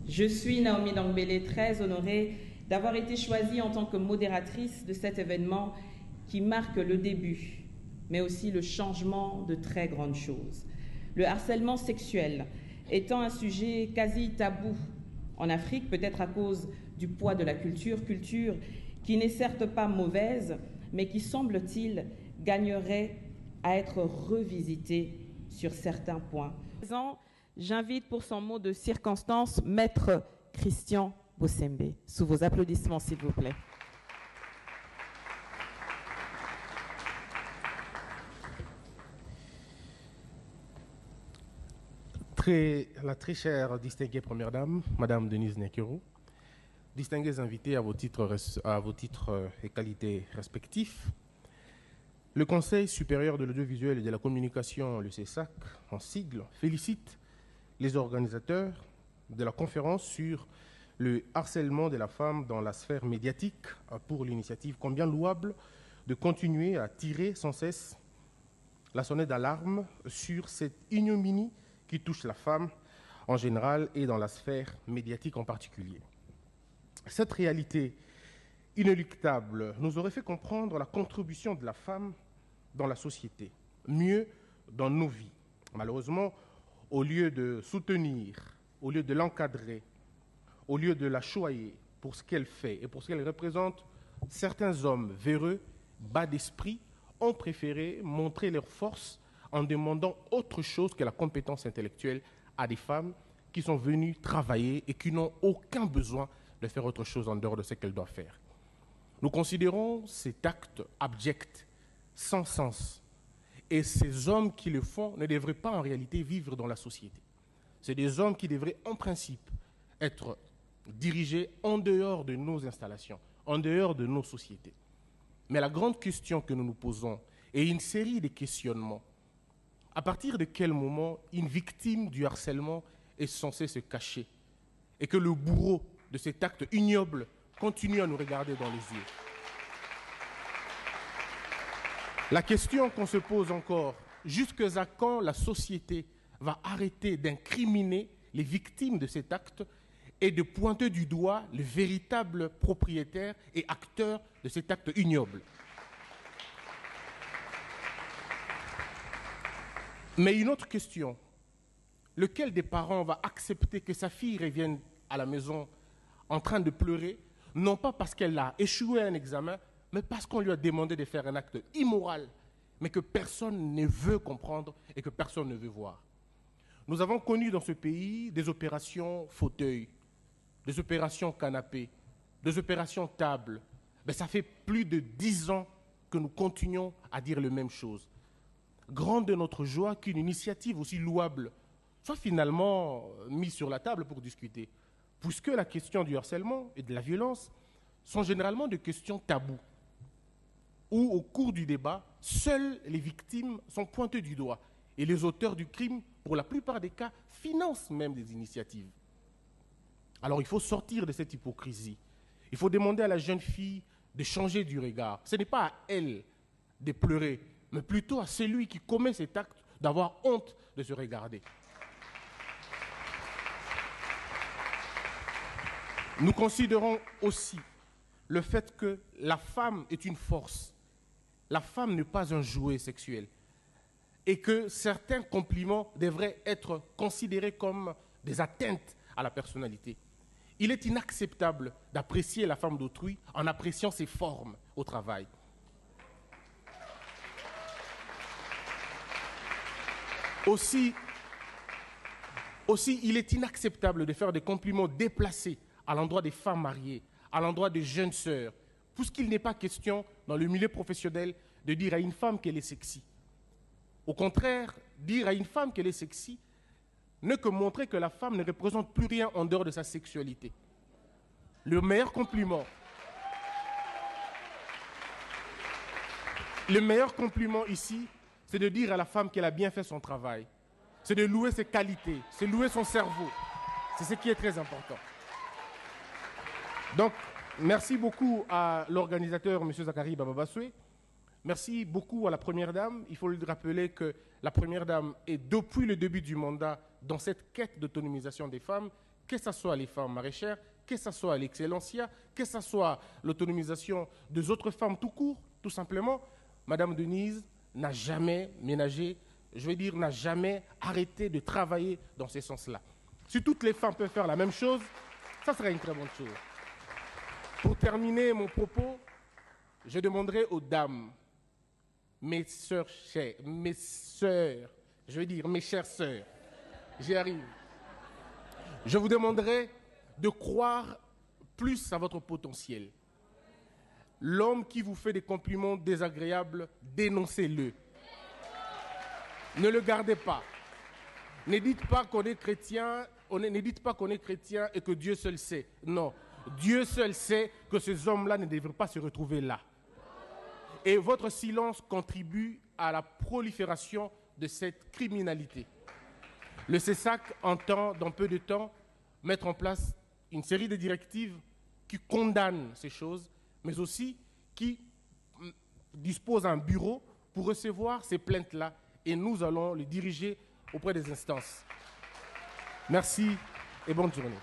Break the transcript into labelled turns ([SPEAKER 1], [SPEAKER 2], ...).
[SPEAKER 1] Je suis Naomi Dangbele, très honorée d'avoir été choisie en tant que modératrice de cet événement qui marque le début, mais aussi le changement de très grandes choses. Le harcèlement sexuel étant un sujet quasi tabou en Afrique, peut-être à cause du poids de la culture qui n'est certes pas mauvaise, mais qui, semble-t-il, gagnerait à être revisitée sur certains points. J'invite pour son mot de circonstance Maître Christian Bossembe. Sous vos applaudissements, s'il vous plaît.
[SPEAKER 2] La très chère distinguée Première Dame, Madame Denise Nekero, distingués invités à vos titres et qualités respectifs, le Conseil supérieur de l'audiovisuel et de la communication, le CESAC, en sigle, félicite les organisateurs de la conférence sur le harcèlement de la femme dans la sphère médiatique pour l'initiative combien louable de continuer à tirer sans cesse la sonnette d'alarme sur cette ignominie qui touche la femme en général et dans la sphère médiatique en particulier. Cette réalité inéluctable nous aurait fait comprendre la contribution de la femme dans la société, mieux dans nos vies. Malheureusement, au lieu de soutenir, au lieu de l'encadrer, au lieu de la choyer pour ce qu'elle fait et pour ce qu'elle représente, certains hommes véreux, bas d'esprit, ont préféré montrer leur force en demandant autre chose que la compétence intellectuelle à des femmes qui sont venues travailler et qui n'ont aucun besoin de faire autre chose en dehors de ce qu'elles doivent faire. Nous considérons cet acte abject, sans sens, et ces hommes qui le font ne devraient pas en réalité vivre dans la société. C'est des hommes qui devraient en principe être dirigés en dehors de nos installations, en dehors de nos sociétés. Mais la grande question que nous nous posons est une série de questionnements. À partir de quel moment une victime du harcèlement est censée se cacher et que le bourreau de cet acte ignoble continue à nous regarder dans les yeux? La question qu'on se pose encore, jusqu'à quand la société va arrêter d'incriminer les victimes de cet acte et de pointer du doigt le véritable propriétaire et acteur de cet acte ignoble? Mais une autre question, lequel des parents va accepter que sa fille revienne à la maison en train de pleurer, non pas parce qu'elle a échoué à un examen, mais parce qu'on lui a demandé de faire un acte immoral, mais que personne ne veut comprendre et que personne ne veut voir. Nous avons connu dans ce pays des opérations fauteuil, des opérations canapé, des opérations table. Mais ça fait plus de 10 ans que nous continuons à dire les mêmes choses. Grande est notre joie qu'une initiative aussi louable soit finalement mise sur la table pour discuter, puisque la question du harcèlement et de la violence sont généralement des questions taboues, où au cours du débat, seules les victimes sont pointées du doigt et les auteurs du crime, pour la plupart des cas, financent même des initiatives. Alors il faut sortir de cette hypocrisie. Il faut demander à la jeune fille de changer du regard. Ce n'est pas à elle de pleurer, mais plutôt à celui qui commet cet acte d'avoir honte de se regarder. Nous considérons aussi le fait que la femme est une force. La femme n'est pas un jouet sexuel. Et que certains compliments devraient être considérés comme des atteintes à la personnalité. Il est inacceptable d'apprécier la femme d'autrui en appréciant ses formes au travail. Aussi, il est inacceptable de faire des compliments déplacés à l'endroit des femmes mariées, à l'endroit des jeunes sœurs, puisqu'il n'est pas question, dans le milieu professionnel, de dire à une femme qu'elle est sexy. Au contraire, dire à une femme qu'elle est sexy n'est que montrer que la femme ne représente plus rien en dehors de sa sexualité. Le meilleur compliment ici, c'est de dire à la femme qu'elle a bien fait son travail. C'est de louer ses qualités, c'est louer son cerveau. C'est ce qui est très important. Donc, merci beaucoup à l'organisateur, M. Zakari Bababasoué. Merci beaucoup à la Première Dame. Il faut lui rappeler que la Première Dame est, depuis le début du mandat, dans cette quête d'autonomisation des femmes, que ce soit les femmes maraîchères, que ce soit l'excellencia, que ce soit l'autonomisation des autres femmes tout court, tout simplement, Madame Denise n'a jamais ménagé, je veux dire, n'a jamais arrêté de travailler dans ce sens-là. Si toutes les femmes peuvent faire la même chose, ça serait une très bonne chose. Pour terminer mon propos, je demanderai aux dames, mes sœurs chères, mes sœurs, je veux dire mes chères sœurs, j'y arrive. Je vous demanderai de croire plus à votre potentiel. L'homme qui vous fait des compliments désagréables, dénoncez-le. Ne le gardez pas. Ne dites pas qu'on est chrétien, ne dites pas qu'on est chrétien et que Dieu seul sait. Non, Dieu seul sait que ces hommes-là ne devraient pas se retrouver là. Et votre silence contribue à la prolifération de cette criminalité. Le CESAC entend, dans peu de temps, mettre en place une série de directives qui condamnent ces choses, mais aussi qui disposent d'un bureau pour recevoir ces plaintes-là. Et nous allons les diriger auprès des instances. Merci et bonne journée.